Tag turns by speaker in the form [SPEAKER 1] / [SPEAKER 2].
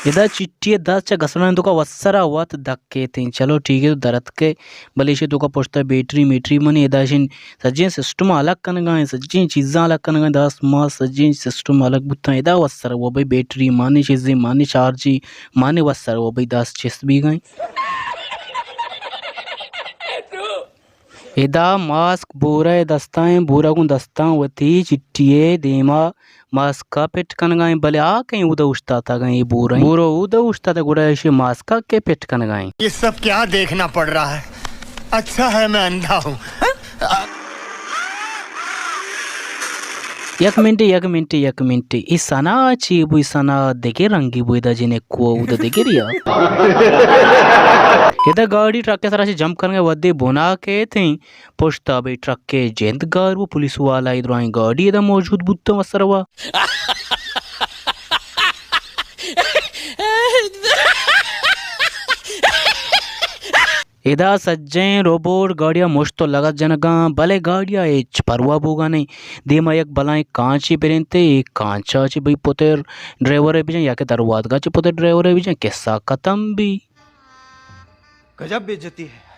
[SPEAKER 1] इदा चिट्ठी दाचा घसना तुका वत्सरा वत धक्के थे चलो ठीक है तो दरत के बलेशे तुका पोस्ता बैटरी मेट्री मनी इदाशिन सज्जन सिस्टम अलग कन गए सज्जन चीज़ें अलग कन गए दस मास सज्जन सिस्टम अलग बुता इदा वत्सरा वो भाई बैटरी माने चीज़ें माने चार्जी माने वत्सरा वो भाई 10 चीज भी गए इदा मास्क बोरा दस्ताएं बोरा को दस्ता वती चिट्ठिए देमा मास्क का पेट कन गए भले आ कहीं उदा उछता था गए बोरा बोरो उदा उछता था गुड़ा ऐसे मास्क के पेट कन गए।
[SPEAKER 2] ये सब क्या देखना पड़ रहा है? अच्छा है मैं अंधा हूँ।
[SPEAKER 1] एक मिनट इसना ची बुई सना देखे रंगी बुई दा जिने को उदा देखे रिया इधर गाड़ी ट्रक के सारा से जंप करने वदे बोना के थे पोस्ता भाई ट्रक के जेंद गार वो पुलिस वाला इधर आई गाड़ी इधर मौजूद बुत्ता मसरवा इधर सज्जे रोबोट गाड़िया मुश्त तो लगत जनगा भले गाड़िया एच परवा बोगा नहीं देमा एक बलाए कांची पेरेंते एक कांचा ची भाई पोते ड्राइवर है भी या के दरवाद गा ची पोते ड्राइवर है भी किस्सा खत्म भी
[SPEAKER 2] गजब बेइज्जती है।